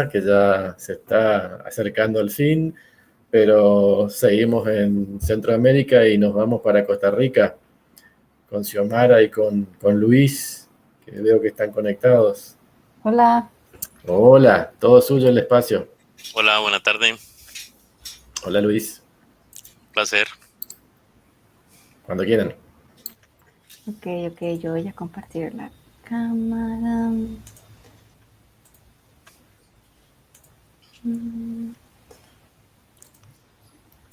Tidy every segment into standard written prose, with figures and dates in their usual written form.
que ya se está acercando al fin, pero seguimos en Centroamérica y nos vamos para Costa Rica con Xiomara y con Luis, que veo que están conectados. Hola, Hola, todo suyo el espacio. Hola, buena tarde. Hola Luis, Placer. cuando quieran. ok, yo voy a compartir la cámara.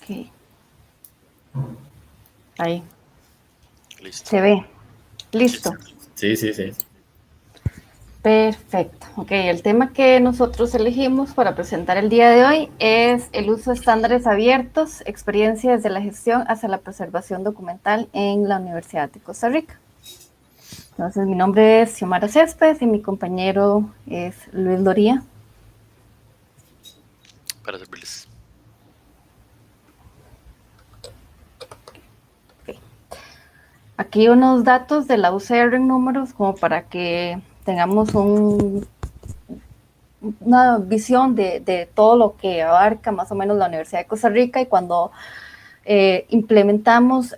Ok, ahí, Listo. se ve, Listo. listo, Sí, sí, sí. perfecto. Ok, el tema que nosotros elegimos para presentar el día de hoy es el uso de estándares abiertos, experiencia desde la gestión hacia la preservación documental en la Universidad de Costa Rica. Entonces, mi nombre es Xiomara Céspedes y mi compañero es Luis Loría. Para servirles. Aquí unos datos de la UCR en números como para que tengamos una visión de todo lo que abarca más o menos la Universidad de Costa Rica y cuando implementamos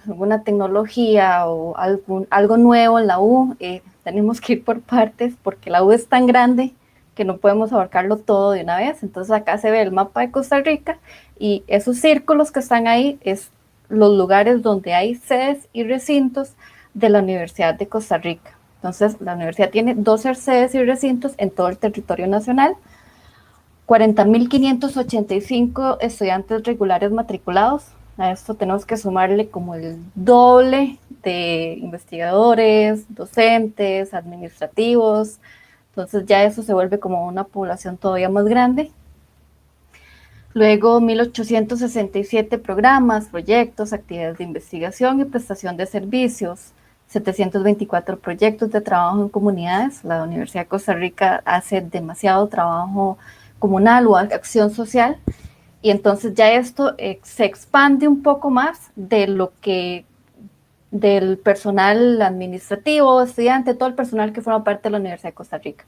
alguna tecnología o algo nuevo en la U, tenemos que ir por partes porque la U es tan grande que no podemos abarcarlo todo de una vez. Entonces acá se ve el mapa de Costa Rica y esos círculos que están ahí es los lugares donde hay sedes y recintos de la Universidad de Costa Rica. Entonces, la universidad tiene 12 sedes y recintos en todo el territorio nacional, 40.585 estudiantes regulares matriculados. A esto tenemos que sumarle como el doble de investigadores, docentes, administrativos. Entonces ya eso se vuelve como una población todavía más grande. Luego 1.867 programas, proyectos, actividades de investigación y prestación de servicios. 724 proyectos de trabajo en comunidades. La Universidad de Costa Rica hace demasiado trabajo comunal o acción social. Y entonces ya esto se expande un poco más de lo que del personal administrativo, estudiante, todo el personal que forma parte de la Universidad de Costa Rica.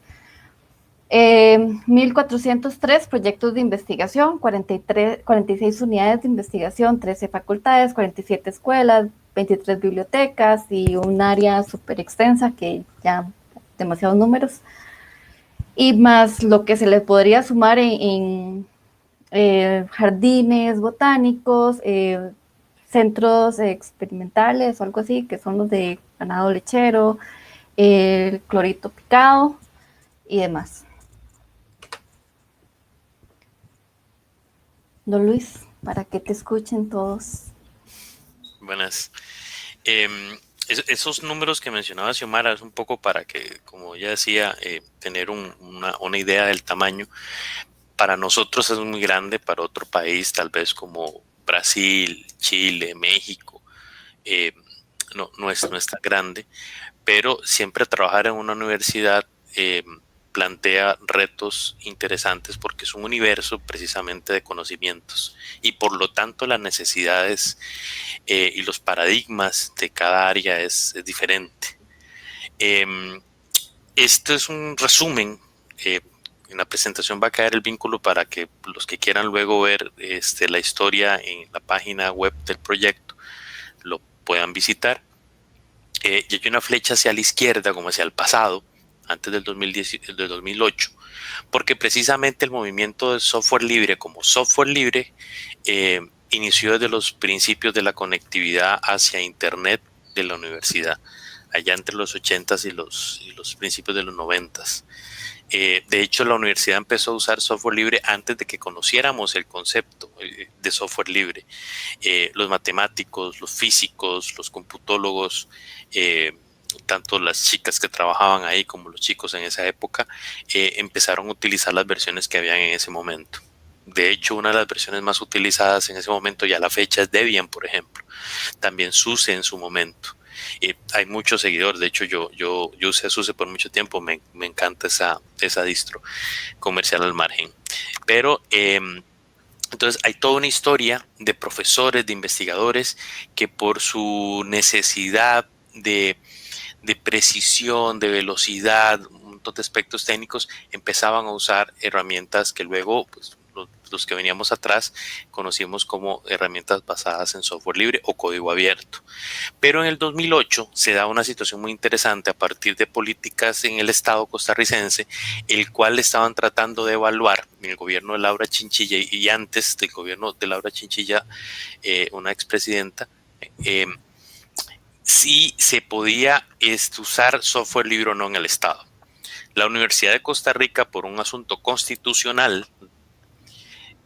1.403 proyectos de investigación, 46 unidades de investigación, 13 facultades, 47 escuelas, 23 bibliotecas y un área súper extensa que ya demasiados números. Y más lo que se le podría sumar en jardines botánicos, centros experimentales o algo así, que son los de ganado lechero, el clorito picado y demás. Don Luis, para que te escuchen todos. Buenas. Esos números que mencionaba Xiomara es un poco para que, como ella decía, tener una idea del tamaño. Para nosotros es muy grande, para otro país, tal vez como Brasil, Chile, México, eh, no es tan grande, pero siempre trabajar en una universidad plantea retos interesantes porque es un universo precisamente de conocimientos y por lo tanto las necesidades y los paradigmas de cada área es diferente. Esto es un resumen. En la presentación va a caer el vínculo para que los que quieran luego ver la historia en la página web del proyecto lo puedan visitar. Y hay una flecha hacia la izquierda, como hacia el pasado, antes del 2008, porque precisamente el movimiento de software libre como software libre inició desde los principios de la conectividad hacia Internet de la universidad, allá entre los 80s y los principios de los 90s. De hecho, la universidad empezó a usar software libre antes de que conociéramos el concepto de software libre. Los matemáticos, los físicos, los computólogos, tanto las chicas que trabajaban ahí como los chicos en esa época, empezaron a utilizar las versiones que habían en ese momento. De hecho, una de las versiones más utilizadas en ese momento y a la fecha es Debian, por ejemplo. También SUSE en su momento. Hay muchos seguidores, de hecho yo usé SUSE por mucho tiempo, me encanta esa distro comercial al margen. Pero entonces hay toda una historia de profesores, de investigadores que por su necesidad de precisión, de velocidad, montón de aspectos técnicos, empezaban a usar herramientas que luego, pues, los que veníamos atrás conocimos como herramientas basadas en software libre o código abierto. Pero en el 2008 se da una situación muy interesante a partir de políticas en el Estado costarricense, el cual estaban tratando de evaluar en el gobierno de Laura Chinchilla y antes del gobierno de Laura Chinchilla, una expresidenta, si se podía usar software libre o no en el Estado. La Universidad de Costa Rica, por un asunto constitucional,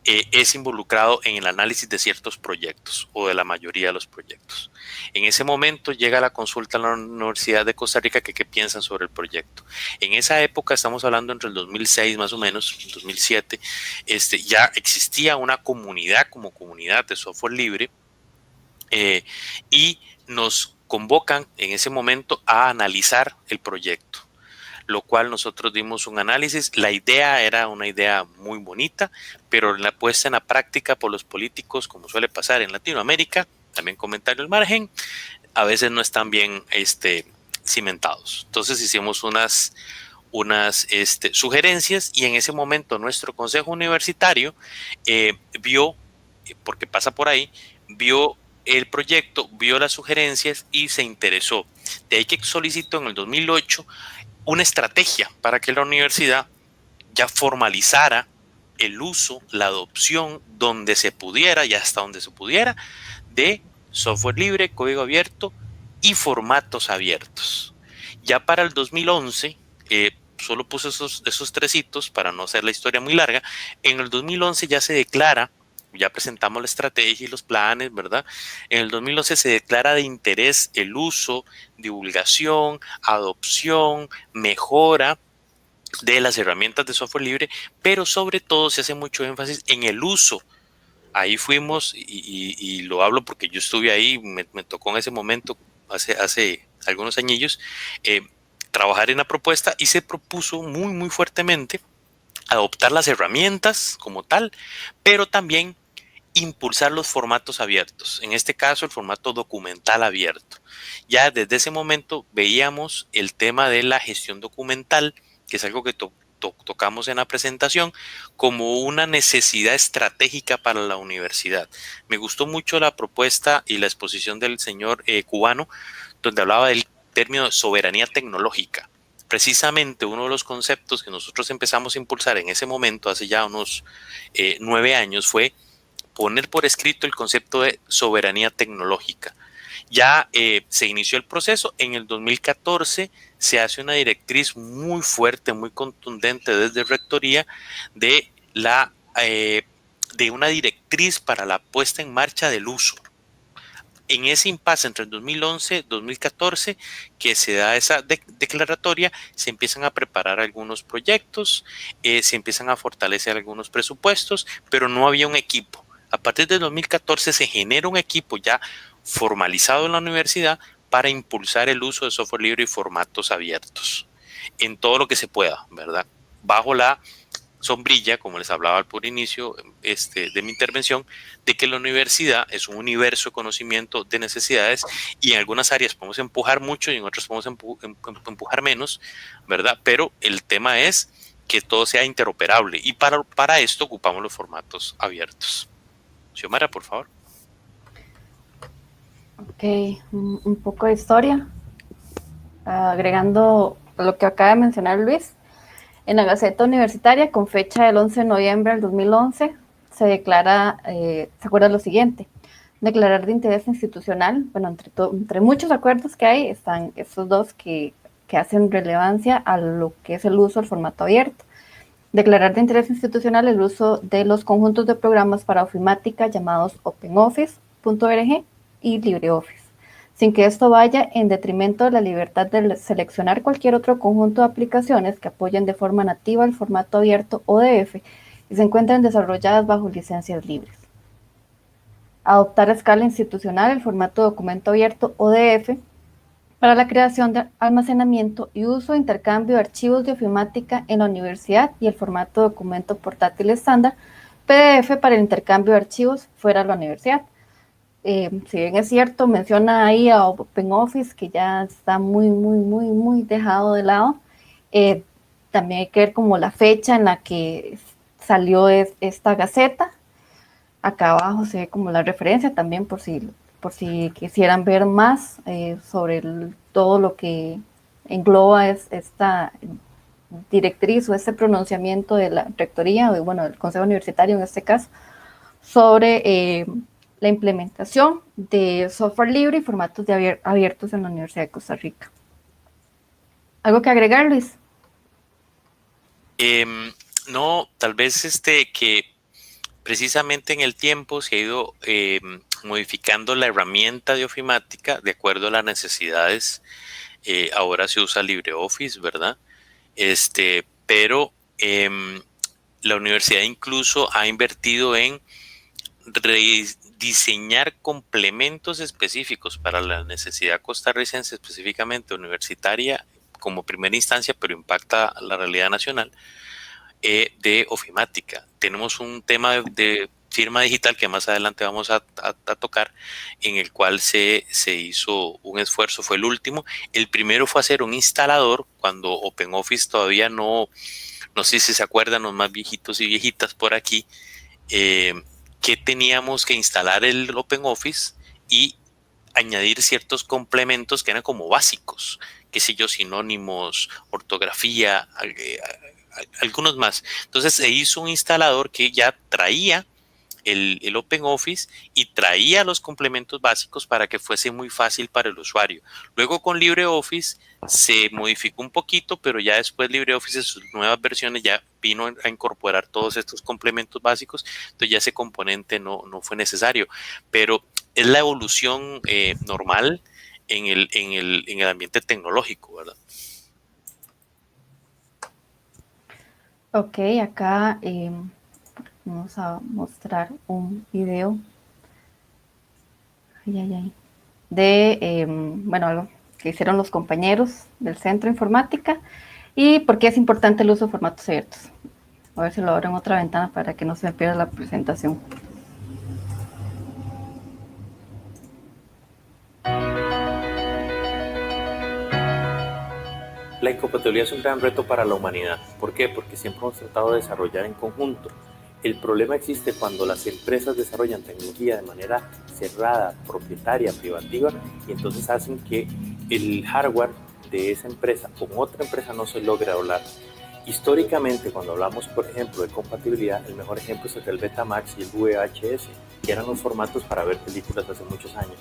es involucrado en el análisis de ciertos proyectos o de la mayoría de los proyectos. En ese momento llega la consulta a la Universidad de Costa Rica que qué piensan sobre el proyecto. En esa época, estamos hablando entre el 2006 más o menos, 2007, ya existía una comunidad como comunidad de software libre y nos convocan en ese momento a analizar el proyecto, lo cual nosotros dimos un análisis. La idea era una idea muy bonita, pero la puesta en la práctica por los políticos, como suele pasar en Latinoamérica, también comentario al margen, a veces no están bien cimentados. Entonces hicimos unas sugerencias y en ese momento nuestro consejo universitario vio, porque pasa por ahí, vio el proyecto, vio las sugerencias y se interesó. De ahí que solicitó en el 2008 una estrategia para que la universidad ya formalizara el uso, la adopción, donde se pudiera y hasta donde se pudiera, de software libre, código abierto y formatos abiertos. Ya para el 2011, solo puse esos tres hitos para no hacer la historia muy larga. En el 2011 ya se declara, ya presentamos la estrategia y los planes, ¿verdad? En el 2011 se declara de interés el uso, divulgación, adopción, mejora de las herramientas de software libre, pero sobre todo se hace mucho énfasis en el uso. Ahí fuimos, y lo hablo porque yo estuve ahí, me tocó en ese momento, hace algunos añillos, trabajar en la propuesta y se propuso muy fuertemente adoptar las herramientas como tal, pero también impulsar los formatos abiertos, en este caso el formato documental abierto. Ya desde ese momento veíamos el tema de la gestión documental, que es algo que tocamos en la presentación, como una necesidad estratégica para la universidad. Me gustó mucho la propuesta y la exposición del señor cubano, donde hablaba del término de soberanía tecnológica. Precisamente uno de los conceptos que nosotros empezamos a impulsar en ese momento, hace ya unos 9 años, fue poner por escrito el concepto de soberanía tecnológica. Ya se inició el proceso. En el 2014 se hace una directriz muy fuerte, muy contundente desde Rectoría de una directriz para la puesta en marcha del uso. En ese impasse entre el 2011 y 2014 que se da esa declaratoria, se empiezan a preparar algunos proyectos, se empiezan a fortalecer algunos presupuestos, pero no había un equipo. A partir del 2014 se genera un equipo ya formalizado en la universidad para impulsar el uso de software libre y formatos abiertos en todo lo que se pueda, ¿verdad? Bajo la sombrilla, como les hablaba al por inicio de mi intervención, de que la universidad es un universo de conocimiento de necesidades y en algunas áreas podemos empujar mucho y en otras podemos empujar menos, ¿verdad? Pero el tema es que todo sea interoperable y para esto ocupamos los formatos abiertos. Xiomara, por favor. Ok, un poco de historia. Agregando lo que acaba de mencionar Luis, en la Gaceta Universitaria, con fecha del 11 de noviembre del 2011, se declara, se acuerda lo siguiente: declarar de interés institucional. Bueno, entre muchos acuerdos que hay, están estos dos que hacen relevancia a lo que es el uso del formato abierto. Declarar de interés institucional el uso de los conjuntos de programas para ofimática llamados OpenOffice.org y LibreOffice, sin que esto vaya en detrimento de la libertad de seleccionar cualquier otro conjunto de aplicaciones que apoyen de forma nativa el formato abierto ODF y se encuentren desarrolladas bajo licencias libres. Adoptar a escala institucional el formato documento abierto ODF para la creación de almacenamiento y uso e intercambio de archivos de ofimática en la universidad y el formato documento portátil estándar PDF para el intercambio de archivos fuera de la universidad. Si bien es cierto, menciona ahí a OpenOffice, que ya está muy dejado de lado. También hay que ver como la fecha en la que salió esta gaceta. Acá abajo se ve como la referencia también por si quisieran ver más sobre todo lo que engloba esta directriz o este pronunciamiento de la rectoría, o bueno, del Consejo Universitario en este caso, sobre la implementación de software libre y formatos abiertos en la Universidad de Costa Rica. ¿Algo que agregar, Luis? No, tal vez que precisamente en el tiempo se ha ido modificando la herramienta de ofimática de acuerdo a las necesidades. Ahora se usa LibreOffice, ¿verdad? Pero la universidad incluso ha invertido en rediseñar complementos específicos para la necesidad costarricense, específicamente universitaria, como primera instancia, pero impacta la realidad nacional, de ofimática. Tenemos un tema de firma digital que más adelante vamos a tocar, en el cual se hizo un esfuerzo, fue el último. El primero fue hacer un instalador cuando OpenOffice todavía no sé si se acuerdan los más viejitos y viejitas por aquí, que teníamos que instalar el OpenOffice y añadir ciertos complementos que eran como básicos, qué sé yo, sinónimos, ortografía, algunos más. Entonces se hizo un instalador que ya traía el OpenOffice y traía los complementos básicos para que fuese muy fácil para el usuario. Luego con LibreOffice se modificó un poquito, pero ya después LibreOffice en sus nuevas versiones ya vino a incorporar todos estos complementos básicos, entonces ya ese componente no fue necesario, pero es la evolución normal en el ambiente tecnológico, ¿verdad? Ok, acá vamos a mostrar un video de, bueno, algo que hicieron los compañeros del Centro de Informática y por qué es importante el uso de formatos abiertos. A ver si lo abro en otra ventana para que no se me pierda la presentación. La incompatibilidad es un gran reto para la humanidad. ¿Por qué? Porque siempre hemos tratado de desarrollar en conjunto. El problema existe cuando las empresas desarrollan tecnología de manera cerrada, propietaria, privativa, y entonces hacen que el hardware de esa empresa con otra empresa no se logre hablar. Históricamente, cuando hablamos, por ejemplo, de compatibilidad, el mejor ejemplo es el Betamax y el VHS, que eran los formatos para ver películas hace muchos años.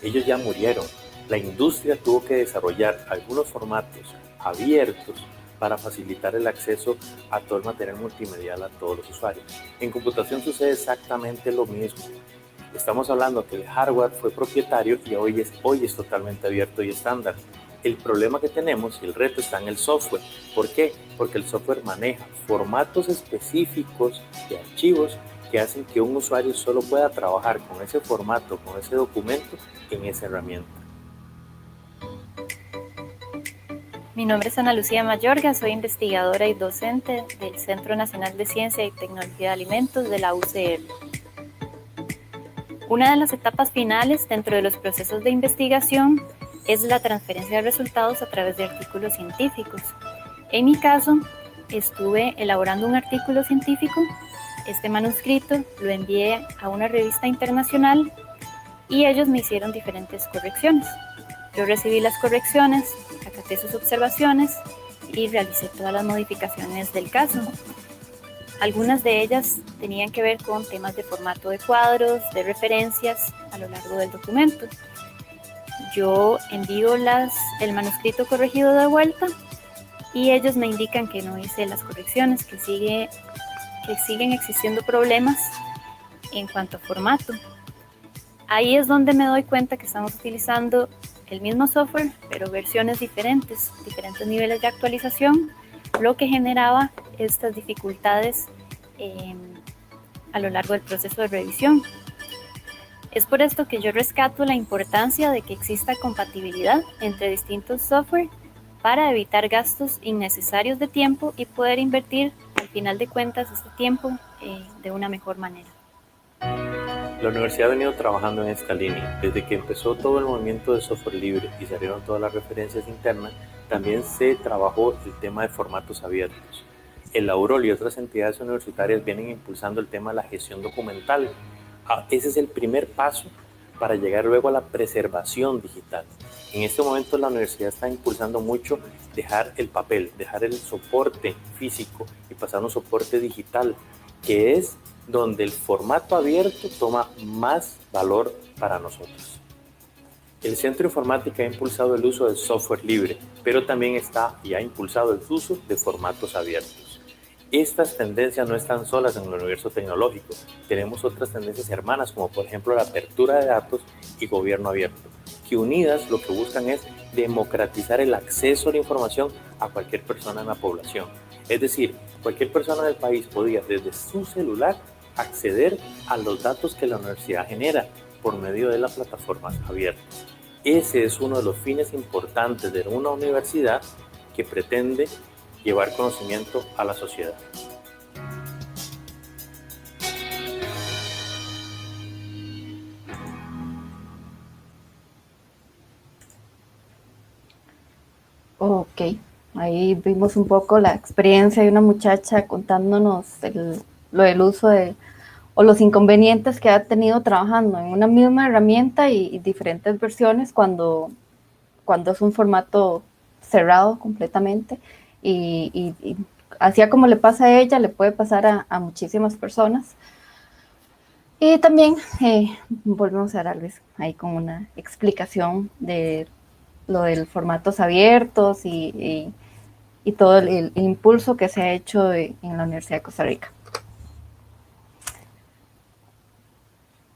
Ellos ya murieron. La industria tuvo que desarrollar algunos formatos abiertos para facilitar el acceso a todo el material multimedial a todos los usuarios. En computación sucede exactamente lo mismo. Estamos hablando que el hardware fue propietario y hoy es totalmente abierto y estándar. El problema que tenemos y el reto está en el software. ¿Por qué? Porque el software maneja formatos específicos de archivos que hacen que un usuario solo pueda trabajar con ese formato, con ese documento en esa herramienta. Mi nombre es Ana Lucía Mayorga, soy investigadora y docente del Centro Nacional de Ciencia y Tecnología de Alimentos de la UCR. Una de las etapas finales dentro de los procesos de investigación es la transferencia de resultados a través de artículos científicos. En mi caso, estuve elaborando un artículo científico. Este manuscrito lo envié a una revista internacional y ellos me hicieron diferentes correcciones. Yo recibí las correcciones, acaté sus observaciones y realicé todas las modificaciones del caso. Algunas de ellas tenían que ver con temas de formato de cuadros, de referencias a lo largo del documento. Yo envío el manuscrito corregido de vuelta y ellos me indican que no hice las correcciones, que siguen existiendo problemas en cuanto a formato. Ahí es donde me doy cuenta que estamos utilizando el mismo software, pero versiones diferentes niveles de actualización, lo que generaba estas dificultades a lo largo del proceso de revisión. Es por esto que yo rescato la importancia de que exista compatibilidad entre distintos software para evitar gastos innecesarios de tiempo y poder invertir al final de cuentas este tiempo de una mejor manera. La universidad ha venido trabajando en esta línea. Desde que empezó todo el movimiento de software libre y salieron todas las referencias internas, también se trabajó el tema de formatos abiertos. El Aurol y otras entidades universitarias vienen impulsando el tema de la gestión documental. Ese es el primer paso para llegar luego a la preservación digital. En este momento la universidad está impulsando mucho dejar el papel, dejar el soporte físico y pasar a un soporte digital, que es donde el formato abierto toma más valor para nosotros. El Centro de Informática ha impulsado el uso del software libre, pero también está y ha impulsado el uso de formatos abiertos. Estas tendencias no están solas en el universo tecnológico. Tenemos otras tendencias hermanas, como por ejemplo la apertura de datos y gobierno abierto, que unidas lo que buscan es democratizar el acceso a la información a cualquier persona en la población. Es decir, cualquier persona del país podía desde su celular acceder a los datos que la universidad genera por medio de las plataformas abiertas. Ese es uno de los fines importantes de una universidad que pretende llevar conocimiento a la sociedad. Ok, ahí vimos un poco la experiencia de una muchacha contándonos lo del uso o los inconvenientes que ha tenido trabajando en una misma herramienta y diferentes versiones cuando es un formato cerrado completamente y así como le pasa a ella, le puede pasar a muchísimas personas. Y también volvemos a darles ahí como una explicación de lo del formatos abiertos y todo el impulso que se ha hecho en la Universidad de Costa Rica.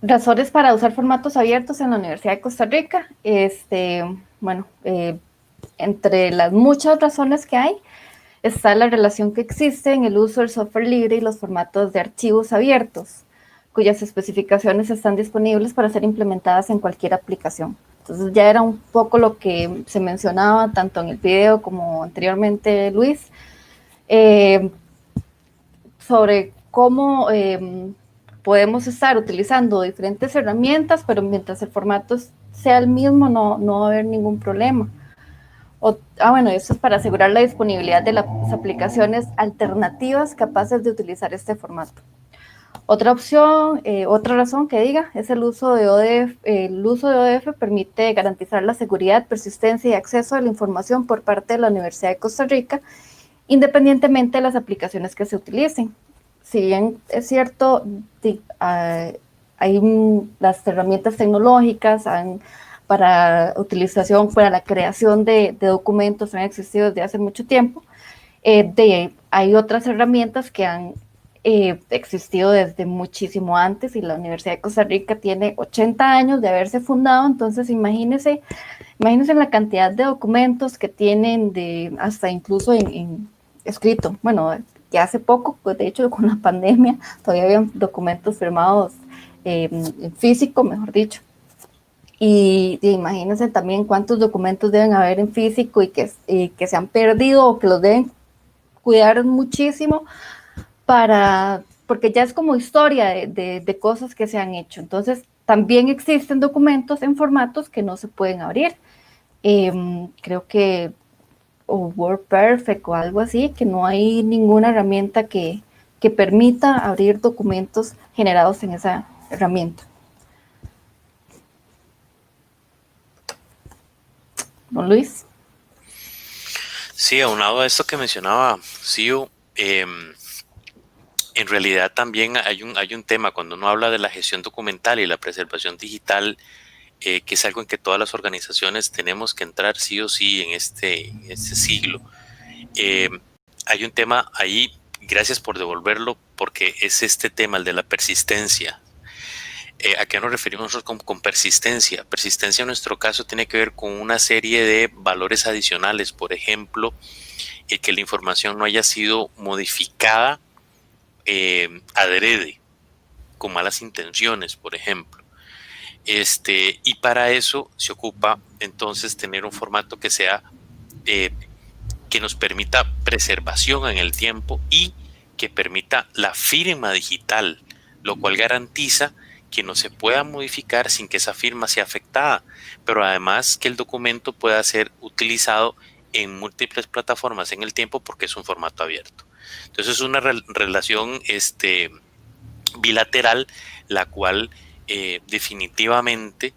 Razones para usar formatos abiertos en la Universidad de Costa Rica. Entre las muchas razones que hay, está la relación que existe en el uso del software libre y los formatos de archivos abiertos, cuyas especificaciones están disponibles para ser implementadas en cualquier aplicación. Entonces ya era un poco lo que se mencionaba tanto en el video como anteriormente Luis, sobre cómo podemos estar utilizando diferentes herramientas, pero mientras el formato sea el mismo, no va a haber ningún problema. Eso es para asegurar la disponibilidad de las aplicaciones alternativas capaces de utilizar este formato. Otra razón que diga, es el uso de ODF. El uso de ODF permite garantizar la seguridad, persistencia y acceso a la información por parte de la Universidad de Costa Rica, independientemente de las aplicaciones que se utilicen. Si bien es cierto, las herramientas tecnológicas para utilización, para la creación de documentos han existido desde hace mucho tiempo. Hay otras herramientas que han existido desde muchísimo antes y la Universidad de Costa Rica tiene 80 años de haberse fundado, entonces imagínense la cantidad de documentos que tienen hasta incluso en escrito. Bueno, que hace poco, pues de hecho con la pandemia todavía habían documentos firmados en físico, mejor dicho. Y imagínense también cuántos documentos deben haber en físico y que se han perdido o que los deben cuidar muchísimo porque ya es como historia de cosas que se han hecho. Entonces, también existen documentos en formatos que no se pueden abrir. Creo que WordPerfect o algo así, que no hay ninguna herramienta que permita abrir documentos generados en esa herramienta. Don Luis. Sí, aunado a esto que mencionaba Sio, en realidad también hay un tema cuando uno habla de la gestión documental y la preservación digital, que es algo en que todas las organizaciones tenemos que entrar sí o sí en este siglo. Hay un tema ahí, gracias por devolverlo, porque es este tema, el de la persistencia. ¿A qué nos referimos nosotros con persistencia? Persistencia en nuestro caso tiene que ver con una serie de valores adicionales, por ejemplo, el que la información no haya sido modificada adrede, con malas intenciones, por ejemplo. Y para eso se ocupa entonces tener un formato que sea que nos permita preservación en el tiempo y que permita la firma digital, lo cual garantiza que no se pueda modificar sin que esa firma sea afectada, pero además que el documento pueda ser utilizado en múltiples plataformas en el tiempo porque es un formato abierto. Entonces es una relación bilateral, la cual definitivamente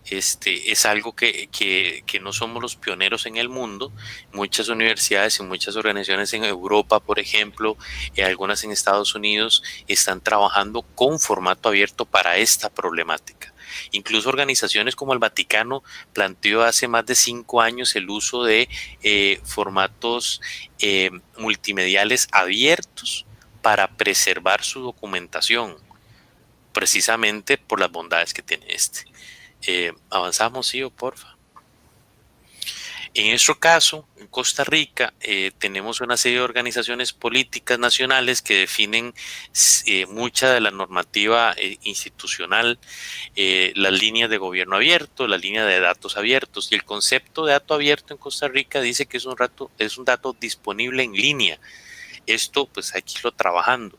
es algo que no somos los pioneros en el mundo. Muchas universidades y muchas organizaciones en Europa, por ejemplo, algunas en Estados Unidos, están trabajando con formato abierto para esta problemática. Incluso organizaciones como el Vaticano planteó hace más de 5 años el uso de formatos multimediales abiertos para preservar su documentación, precisamente por las bondades que tiene avanzamos, sí, porfa. En nuestro caso, en Costa Rica, tenemos una serie de organizaciones políticas nacionales que definen mucha de la normativa institucional, las líneas de gobierno abierto, la línea de datos abiertos, y el concepto de dato abierto en Costa Rica dice que es un dato disponible en línea. Esto pues hay que irlo trabajando,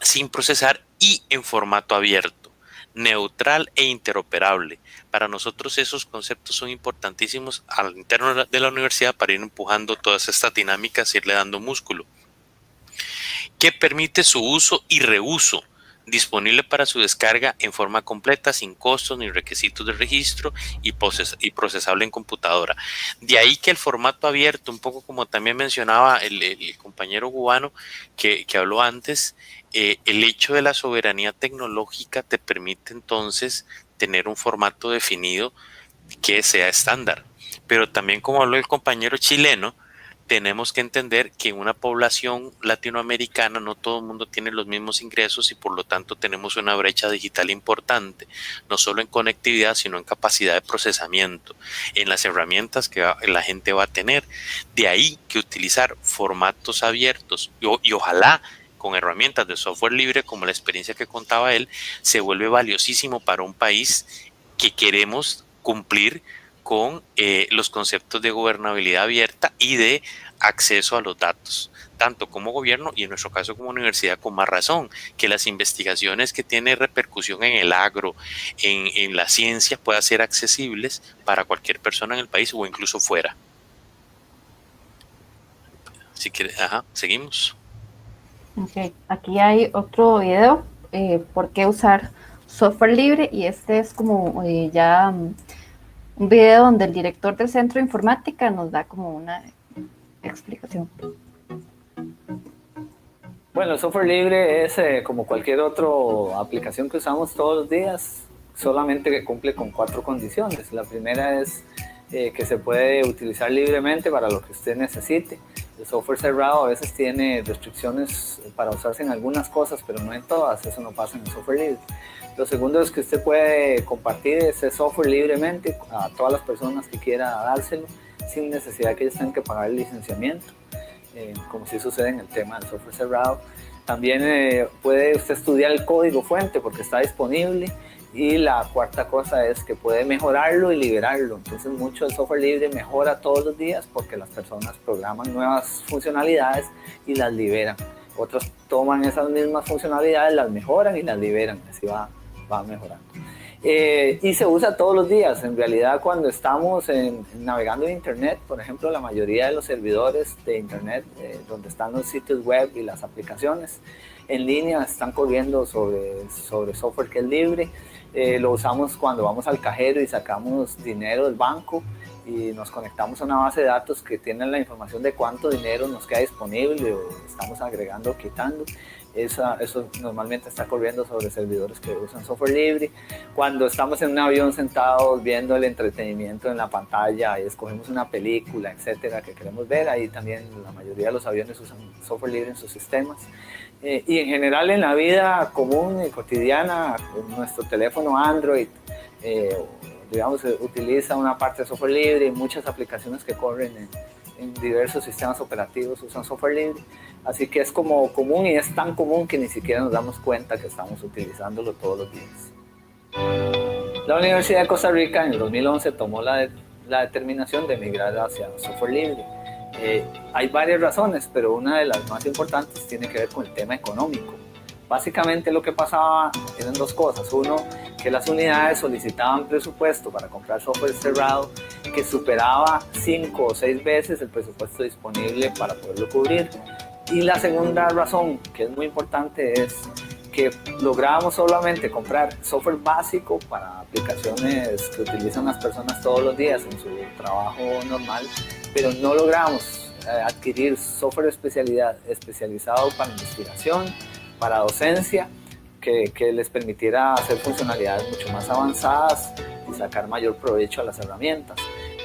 sin procesar y en formato abierto, neutral e interoperable. Para nosotros esos conceptos son importantísimos al interno de la universidad para ir empujando todas estas dinámicas, irle dando músculo, que permite su uso y reuso, disponible para su descarga en forma completa, sin costos ni requisitos de registro y procesable en computadora. De ahí que el formato abierto, un poco como también mencionaba el compañero cubano que habló antes, el hecho de la soberanía tecnológica te permite entonces tener un formato definido que sea estándar. Pero también, como habló el compañero chileno, tenemos que entender que en una población latinoamericana no todo el mundo tiene los mismos ingresos y por lo tanto tenemos una brecha digital importante, no solo en conectividad, sino en capacidad de procesamiento, en las herramientas que la gente va a tener. De ahí que utilizar formatos abiertos y ojalá con herramientas de software libre, como la experiencia que contaba él, se vuelve valiosísimo para un país que queremos cumplir con los conceptos de gobernabilidad abierta y de acceso a los datos, tanto como gobierno y en nuestro caso como universidad, con más razón, que las investigaciones que tienen repercusión en el agro, en la ciencia, puedan ser accesibles para cualquier persona en el país o incluso fuera. Si quieres, seguimos. Okay. Aquí hay otro video, ¿por qué usar software libre? Y este es como ya un video donde el director del Centro de Informática nos da como una explicación. Bueno, el software libre es como cualquier otra aplicación que usamos todos los días, solamente que cumple con 4 condiciones. La primera es que se puede utilizar libremente para lo que usted necesite. El software cerrado a veces tiene restricciones para usarse en algunas cosas, pero no en todas. Eso no pasa en el software libre. Lo segundo es que usted puede compartir ese software libremente a todas las personas que quiera dárselo, sin necesidad de que ellos tengan que pagar el licenciamiento, como sí sucede en el tema del software cerrado. También puede usted estudiar el código fuente porque está disponible. Y la cuarta cosa es que puede mejorarlo y liberarlo. Entonces mucho del software libre mejora todos los días porque las personas programan nuevas funcionalidades y las liberan. Otros toman esas mismas funcionalidades, las mejoran y las liberan. Así va mejorando. Y se usa todos los días. En realidad, cuando estamos navegando en Internet, por ejemplo, la mayoría de los servidores de Internet, donde están los sitios web y las aplicaciones en línea, están corriendo sobre software que es libre. Lo usamos cuando vamos al cajero y sacamos dinero del banco y nos conectamos a una base de datos que tiene la información de cuánto dinero nos queda disponible o estamos agregando o quitando. Eso normalmente está corriendo sobre servidores que usan software libre. Cuando estamos en un avión sentados viendo el entretenimiento en la pantalla y escogemos una película, etcétera, que queremos ver, ahí también la mayoría de los aviones usan software libre en sus sistemas. Y en general en la vida común y cotidiana, nuestro teléfono Android, digamos, utiliza una parte de software libre y muchas aplicaciones que corren en diversos sistemas operativos usan software libre. Así que es como común y es tan común que ni siquiera nos damos cuenta que estamos utilizándolo todos los días. La Universidad de Costa Rica en el 2011 tomó la determinación de migrar hacia software libre. Hay varias razones, pero una de las más importantes tiene que ver con el tema económico. Básicamente lo que pasaba eran 2 cosas. Uno, que las unidades solicitaban presupuesto para comprar software cerrado que superaba 5 o 6 veces el presupuesto disponible para poderlo cubrir. Y la segunda razón, que es muy importante, es que lográbamos solamente comprar software básico para aplicaciones que utilizan las personas todos los días en su trabajo normal, pero no logramos adquirir software especializado para investigación, para docencia, que les permitiera hacer funcionalidades mucho más avanzadas y sacar mayor provecho a las herramientas.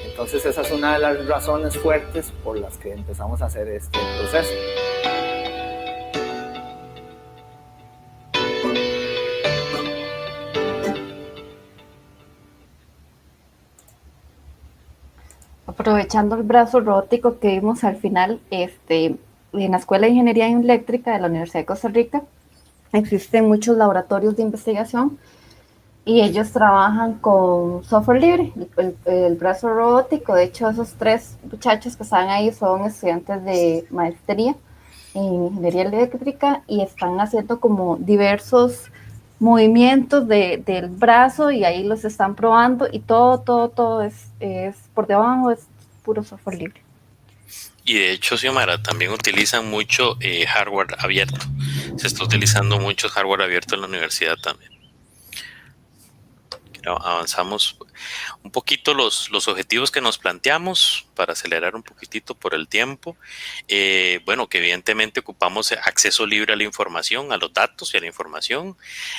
Entonces esa es una de las razones fuertes por las que empezamos a hacer este proceso. Aprovechando el brazo robótico que vimos al final, en la Escuela de Ingeniería Eléctrica de la Universidad de Costa Rica existen muchos laboratorios de investigación y ellos trabajan con software libre, el brazo robótico. De hecho, esos 3 muchachos que están ahí son estudiantes de maestría en Ingeniería Eléctrica y están haciendo como diversos movimientos del brazo y ahí los están probando y todo es por debajo, es puro software libre. Y de hecho, Xiomara, también utilizan mucho hardware abierto. Se está utilizando mucho hardware abierto en la universidad también. Avanzamos un poquito los objetivos que nos planteamos para acelerar un poquitito por el tiempo. Bueno, que evidentemente ocupamos acceso libre a la información, a los datos y a la información,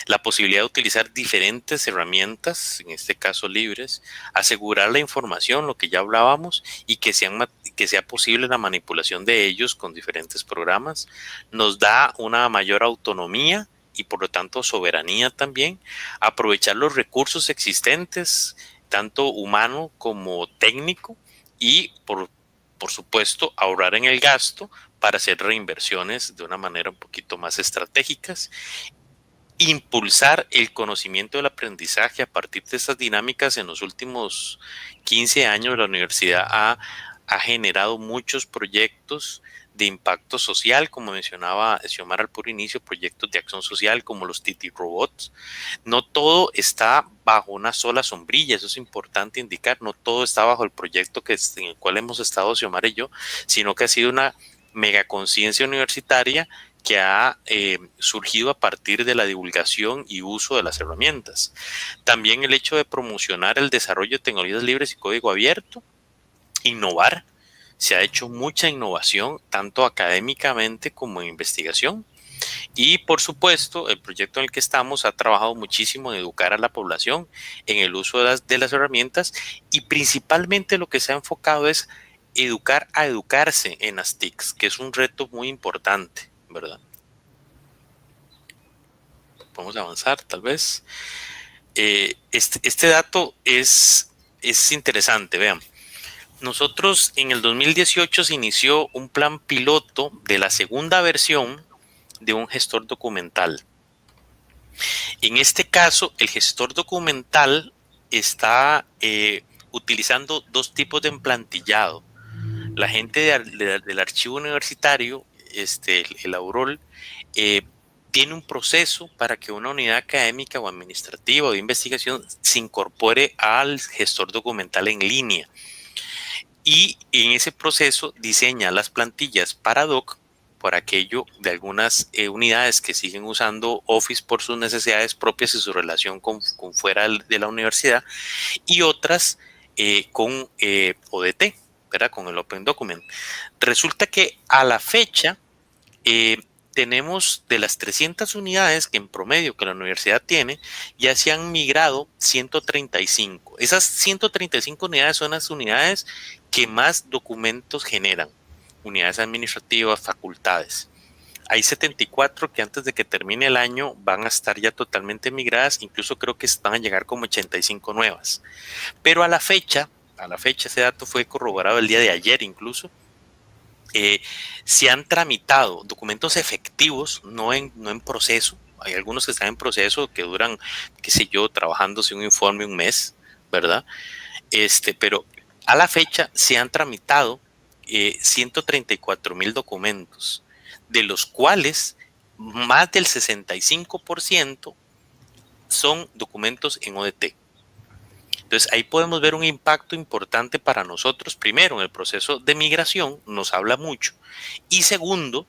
la posibilidad de utilizar diferentes herramientas, en este caso libres, asegurar la información, lo que ya hablábamos, y que sea posible la manipulación de ellos con diferentes programas. Nos da una mayor autonomía y por lo tanto soberanía también, aprovechar los recursos existentes, tanto humano como técnico, y por supuesto ahorrar en el gasto para hacer reinversiones de una manera un poquito más estratégicas, impulsar el conocimiento del aprendizaje a partir de estas dinámicas. En los últimos 15 años la universidad ha generado muchos proyectos de impacto social, como mencionaba Xiomara al puro inicio, proyectos de acción social como los Titi Robots. No todo está bajo una sola sombrilla, eso es importante indicar, no todo está bajo el proyecto en el cual hemos estado Xiomara y yo, sino que ha sido una mega conciencia universitaria que ha surgido a partir de la divulgación y uso de las herramientas. También el hecho de promocionar el desarrollo de tecnologías libres y código abierto, innovar. Se ha hecho mucha innovación, tanto académicamente como en investigación. Y por supuesto, el proyecto en el que estamos ha trabajado muchísimo en educar a la población en el uso de las herramientas, y principalmente lo que se ha enfocado es educar a educarse en las TICs, que es un reto muy importante, ¿verdad? Vamos a avanzar, tal vez. Este dato es interesante, vean. Nosotros en el 2018 se inició un plan piloto de la segunda versión de un gestor documental. En este caso, el gestor documental está utilizando 2 tipos de emplantillado. La gente del archivo universitario, el AUROL, tiene un proceso para que una unidad académica o administrativa o de investigación se incorpore al gestor documental en línea. Y en ese proceso diseña las plantillas para ad hoc por aquello de algunas unidades que siguen usando Office por sus necesidades propias y su relación con fuera de la universidad, y otras con ODT, ¿verdad? Con el Open Document. Resulta que a la fecha tenemos de las 300 unidades que en promedio que la universidad tiene, ya se han migrado 135. Esas 135 unidades son las unidades que más documentos generan, unidades administrativas, facultades. Hay 74 que antes de que termine el año van a estar ya totalmente migradas, incluso creo que van a llegar como 85 nuevas. Pero a la fecha, ese dato fue corroborado el día de ayer incluso, se han tramitado documentos efectivos, no en proceso. Hay algunos que están en proceso que duran, qué sé yo, trabajándose un informe un mes, ¿verdad? Pero a la fecha se han tramitado 134,000 documentos, de los cuales más del 65% son documentos en ODT. Entonces, ahí podemos ver un impacto importante para nosotros. Primero, en el proceso de migración nos habla mucho. Y segundo,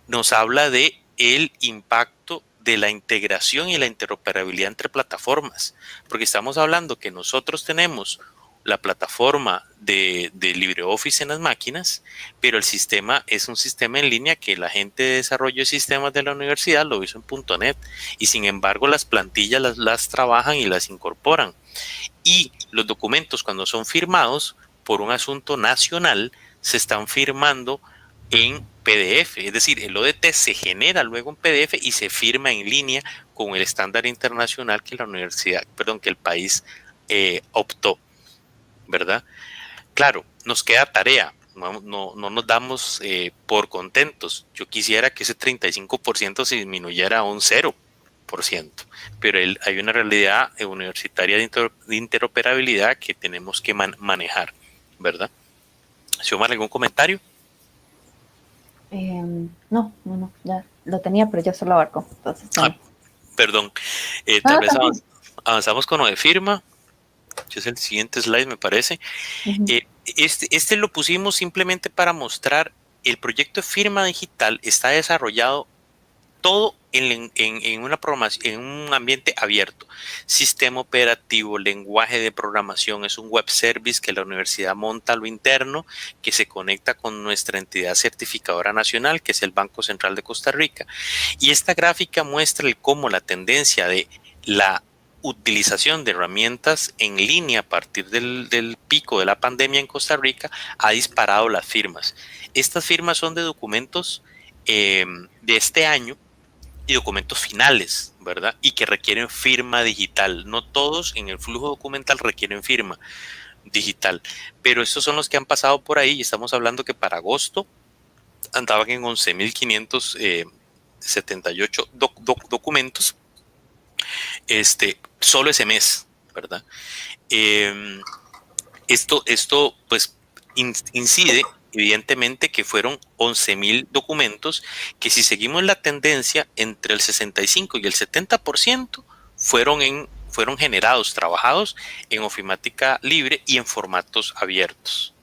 nos habla de el impacto de la integración y la interoperabilidad entre plataformas. Porque estamos hablando que nosotros tenemos la plataforma de LibreOffice en las máquinas, pero el sistema es un sistema en línea que la gente de desarrollo de sistemas de la universidad lo hizo en .NET. Y sin embargo, las plantillas las trabajan y las incorporan. Y los documentos, cuando son firmados por un asunto nacional, se están firmando en PDF, es decir, el ODT se genera luego en PDF y se firma en línea con el estándar internacional que la universidad, que el país optó, ¿verdad? Claro, nos queda tarea, no nos damos por contentos. Yo quisiera que ese 35% se disminuyera a un 0%, pero hay una realidad universitaria de interoperabilidad que tenemos que manejar, ¿verdad? Xiomara, ¿algún comentario? No, ya lo tenía, pero ya se lo abarcó. Entonces, perdón. Tal vez avanzamos con lo de firma, que es el siguiente slide, me parece. Este lo pusimos simplemente para mostrar el proyecto de firma digital está desarrollado todo en una programación, en un ambiente abierto, sistema operativo, lenguaje de programación, es un web service que la universidad monta a lo interno, que se conecta con nuestra entidad certificadora nacional, que es el Banco Central de Costa Rica. Y esta gráfica muestra cómo la tendencia de la utilización de herramientas en línea a partir del pico de la pandemia en Costa Rica ha disparado las firmas. Estas firmas son de documentos de este año y documentos finales, ¿verdad? Y que requieren firma digital. No todos en el flujo documental requieren firma digital, pero estos son los que han pasado por ahí y estamos hablando que para agosto andaban en 11.578 documentos, solo ese mes, ¿verdad? Esto pues incide evidentemente que fueron 11.000 documentos que, si seguimos la tendencia, entre el 65 y el 70% fueron generados, trabajados en ofimática libre y en formatos abiertos.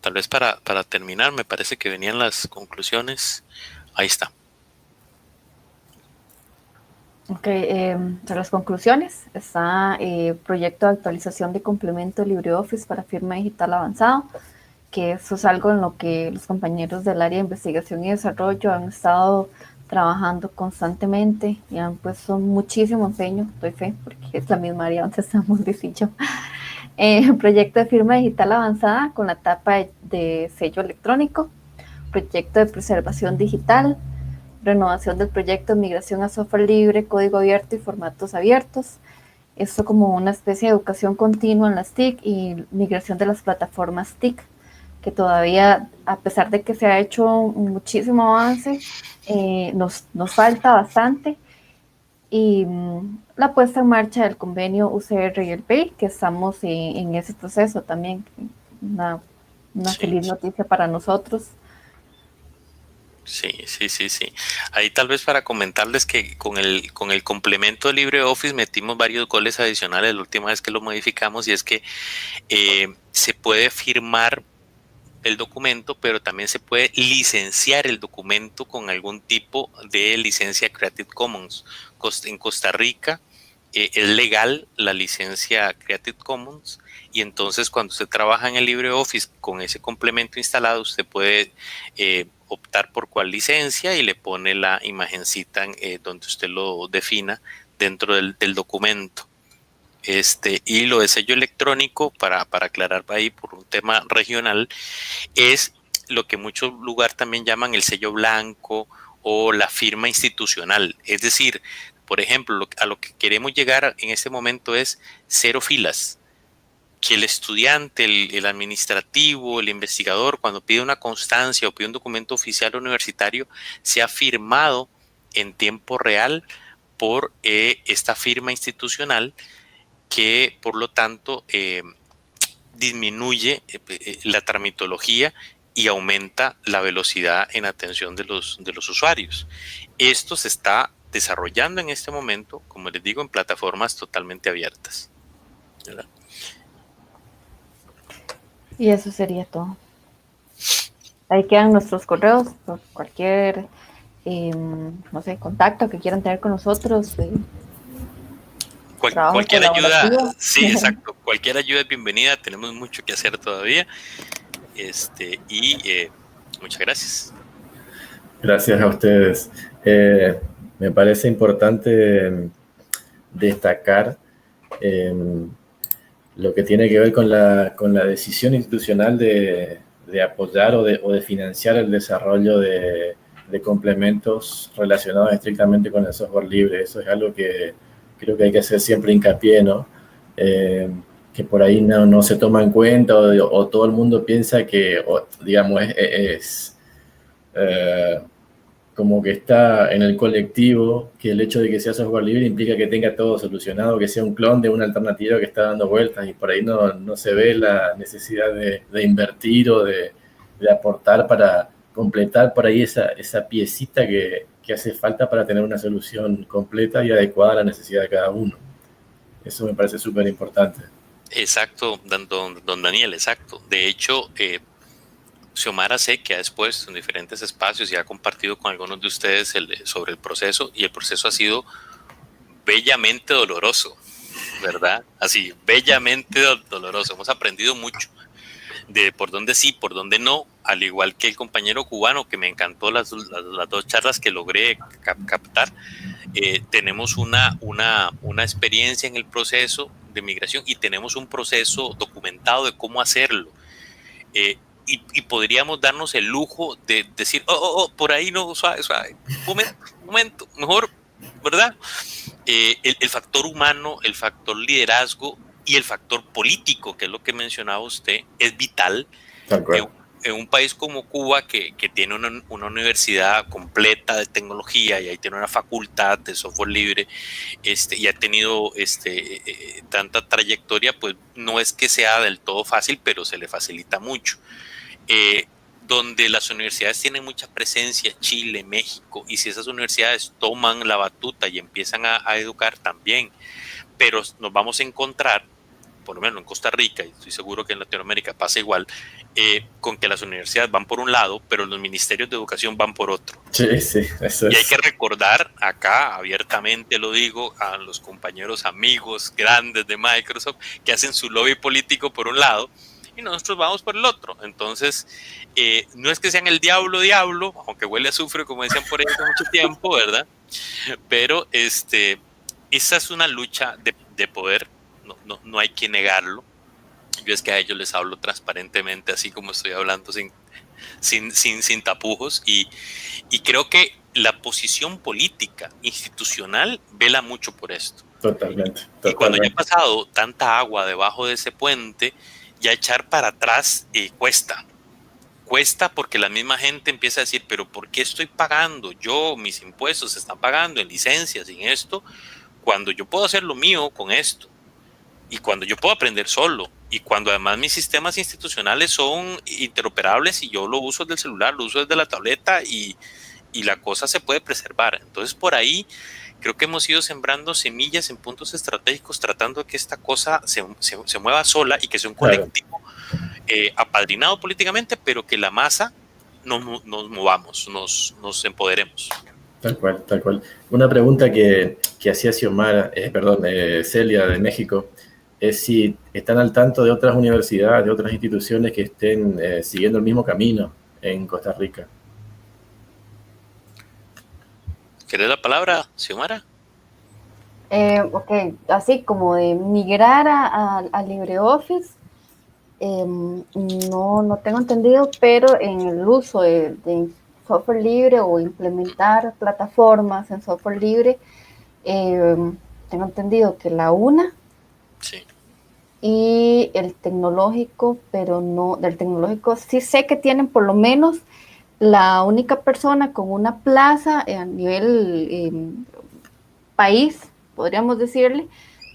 Tal vez para terminar, me parece que venían las conclusiones. Ahí está. Ok, entre las conclusiones está proyecto de actualización de complemento LibreOffice para firma digital avanzado, que eso es algo en lo que los compañeros del área de investigación y desarrollo han estado trabajando constantemente y han puesto muchísimo empeño, doy fe, porque es la misma área donde estamos, Luis y yo. Proyecto de firma digital avanzada con la etapa de sello electrónico, proyecto de preservación digital, renovación del proyecto de migración a software libre, código abierto y formatos abiertos. Esto como una especie de educación continua en las TIC y migración de las plataformas TIC, que todavía, a pesar de que se ha hecho muchísimo avance, nos falta bastante. Y la puesta en marcha del convenio UCR y el PEI, que estamos en ese proceso también. Una feliz noticia para nosotros. Sí. Ahí tal vez para comentarles que con el complemento de LibreOffice metimos varios goles adicionales la última vez que lo modificamos, y es que se puede firmar el documento, pero también se puede licenciar el documento con algún tipo de licencia Creative Commons. En Costa Rica es legal la licencia Creative Commons, y entonces cuando usted trabaja en el LibreOffice con ese complemento instalado, usted puede optar por cuál licencia y le pone la imagencita donde usted lo defina dentro del documento. Y lo de sello electrónico, para aclarar ahí por un tema regional, es lo que en muchos lugares también llaman el sello blanco o la firma institucional. Es decir, por ejemplo, a lo que queremos llegar en este momento es 0 filas. Que el estudiante, el administrativo, el investigador, cuando pide una constancia o pide un documento oficial universitario, sea firmado en tiempo real por esta firma institucional, que por lo tanto disminuye la tramitología y aumenta la velocidad en atención de los usuarios. Esto se está desarrollando en este momento, como les digo, en plataformas totalmente abiertas, ¿verdad? Y eso sería todo. Ahí quedan nuestros correos por cualquier, no sé, contacto que quieran tener con nosotros. Cualquier ayuda, sí, exacto, cualquier ayuda es bienvenida, tenemos mucho que hacer todavía, muchas gracias. Gracias a ustedes. Me parece importante destacar lo que tiene que ver con la decisión institucional de apoyar o de financiar el desarrollo de complementos relacionados estrictamente con el software libre. Eso es algo que creo que hay que hacer siempre hincapié, ¿no? Que por ahí no se toma en cuenta o todo el mundo piensa que, digamos, como que está en el colectivo, que el hecho de que sea software libre implica que tenga todo solucionado, que sea un clon de una alternativa que está dando vueltas, y por ahí no se ve la necesidad de invertir o de aportar para completar por ahí esa piecita que hace falta para tener una solución completa y adecuada a la necesidad de cada uno. Eso me parece súper importante. Exacto, don Daniel, exacto. De hecho, Xiomara sé que después en diferentes espacios y ha compartido con algunos de ustedes sobre el proceso, y el proceso ha sido bellamente doloroso, ¿verdad? Así, bellamente doloroso. Hemos aprendido mucho de por dónde sí, por dónde no, al igual que el compañero cubano, que me encantó las dos charlas que logré captar. Tenemos una experiencia en el proceso de migración y tenemos un proceso documentado de cómo hacerlo. Y podríamos darnos el lujo de decir, por ahí no, suave, momento, mejor, ¿verdad? El factor humano, el factor liderazgo y el factor político, que es lo que mencionaba usted, es vital. En un país como Cuba, que tiene una universidad completa de tecnología y ahí tiene una facultad de software libre, y ha tenido tanta trayectoria, pues no es que sea del todo fácil, pero se le facilita mucho. Donde las universidades tienen mucha presencia, Chile, México, y si esas universidades toman la batuta y empiezan a educar también, pero nos vamos a encontrar, por lo menos en Costa Rica, y estoy seguro que en Latinoamérica pasa igual, con que las universidades van por un lado, pero los ministerios de educación van por otro. Sí, eso es. Y hay que recordar acá, abiertamente lo digo, a los compañeros amigos grandes de Microsoft que hacen su lobby político por un lado, y nosotros vamos por el otro. Entonces, no es que sean el diablo, aunque huele a azufre, como decían por ahí hace mucho tiempo, ¿verdad? Pero esa es una lucha de poder, no hay que negarlo. Yo es que a ellos les hablo transparentemente, así como estoy hablando sin tapujos, y creo que la posición política, institucional, vela mucho por esto. Totalmente. Y cuando ya ha pasado tanta agua debajo de ese puente, ya echar para atrás cuesta porque la misma gente empieza a decir, pero ¿por qué estoy pagando? Mis impuestos se están pagando en licencias, en esto, cuando yo puedo hacer lo mío con esto, y cuando yo puedo aprender solo, y cuando además mis sistemas institucionales son interoperables y yo lo uso desde el celular, lo uso desde la tableta, y la cosa se puede preservar. Entonces, por ahí creo que hemos ido sembrando semillas en puntos estratégicos, tratando de que esta cosa se mueva sola y que sea un colectivo apadrinado políticamente, pero que la masa nos movamos, nos empoderemos. Tal cual. Una pregunta que hacía Celia de México, es si están al tanto de otras universidades, de otras instituciones que estén siguiendo el mismo camino en Costa Rica. ¿Querés la palabra, Xiomara? Ok, así como de migrar a LibreOffice, no tengo entendido, pero en el uso de software libre o implementar plataformas en software libre, tengo entendido que la UNA sí. Y el tecnológico, pero no, del tecnológico sí sé que tienen por lo menos la única persona con una plaza a nivel país, podríamos decirle,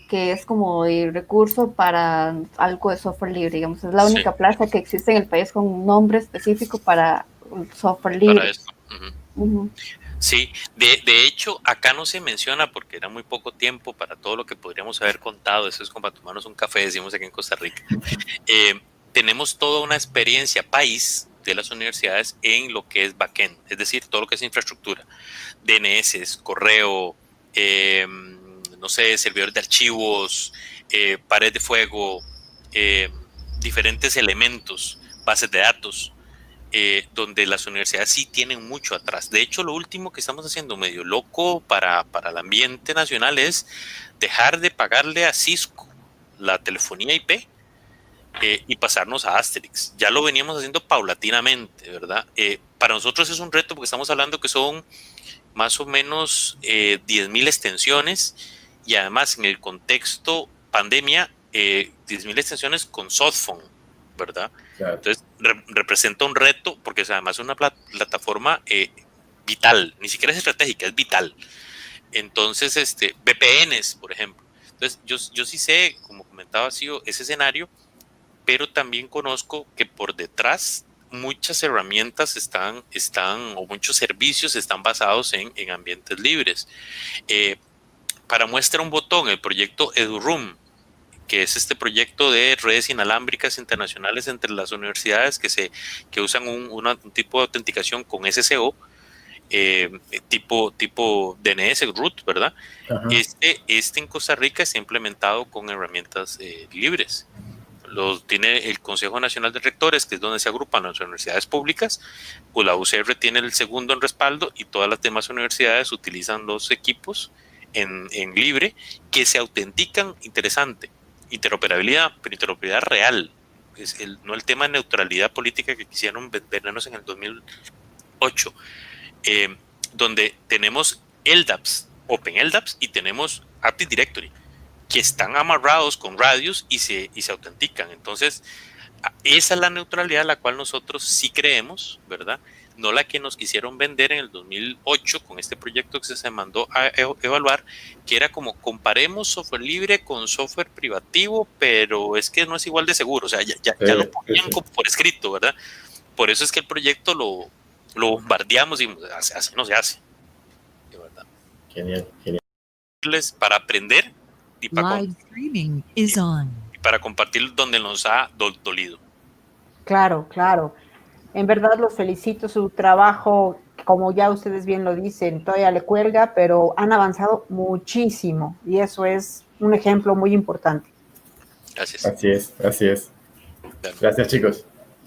que es como el recurso para algo de software libre, digamos, es la única plaza que existe en el país con un nombre específico para software libre. Para esto. Sí, de hecho, acá no se menciona porque era muy poco tiempo para todo lo que podríamos haber contado. Eso es como para tomarnos un café, decimos aquí en Costa Rica. Tenemos toda una experiencia país de las universidades en lo que es backend, es decir, todo lo que es infraestructura, DNS, correo, no sé, servidores de archivos, pared de fuego, diferentes elementos, bases de datos. Donde las universidades sí tienen mucho atrás. De hecho, lo último que estamos haciendo medio loco para el ambiente nacional es dejar de pagarle a Cisco la telefonía IP y pasarnos a Asterix. Ya lo veníamos haciendo paulatinamente, ¿verdad? Para nosotros es un reto porque estamos hablando que son más o menos 10.000 extensiones y además en el contexto pandemia, 10.000 extensiones con softphone, ¿verdad? Claro. Entonces representa un reto porque además es una plataforma vital, ni siquiera es estratégica, es vital. Entonces, VPNs, por ejemplo. Entonces, yo sí sé, como comentaba, ese escenario, pero también conozco que por detrás muchas herramientas están o muchos servicios están basados en ambientes libres. Para muestra un botón, el proyecto EduRoom, que es este proyecto de redes inalámbricas internacionales entre las universidades que usan un tipo de autenticación con SSO, tipo DNS root, ¿verdad? En Costa Rica está implementado con herramientas libres. Tiene el Consejo Nacional de Rectores, que es donde se agrupan las universidades públicas, pues la UCR tiene el segundo en respaldo y todas las demás universidades utilizan los equipos en libre que se autentican. Interesante, interoperabilidad, pero interoperabilidad real, no el tema de neutralidad política que quisieron vendernos en el 2008, donde tenemos LDAPs, Open LDAPs, y tenemos Active Directory, que están amarrados con radios y se autentican. Entonces, esa es la neutralidad a la cual nosotros sí creemos, ¿verdad? No la que nos quisieron vender en el 2008 con este proyecto que se mandó a evaluar, que era como comparemos software libre con software privativo, pero es que no es igual de seguro. O sea, ya lo ponían como por escrito, ¿verdad? Por eso es que el proyecto lo bombardeamos y así no se hace. ¿Verdad? Genial. Para aprender y para, Live streaming is on. Y para compartir donde nos ha dolido. Claro. En verdad los felicito, su trabajo, como ya ustedes bien lo dicen, todavía le cuelga, pero han avanzado muchísimo y eso es un ejemplo muy importante. Gracias. Así es. Gracias, chicos.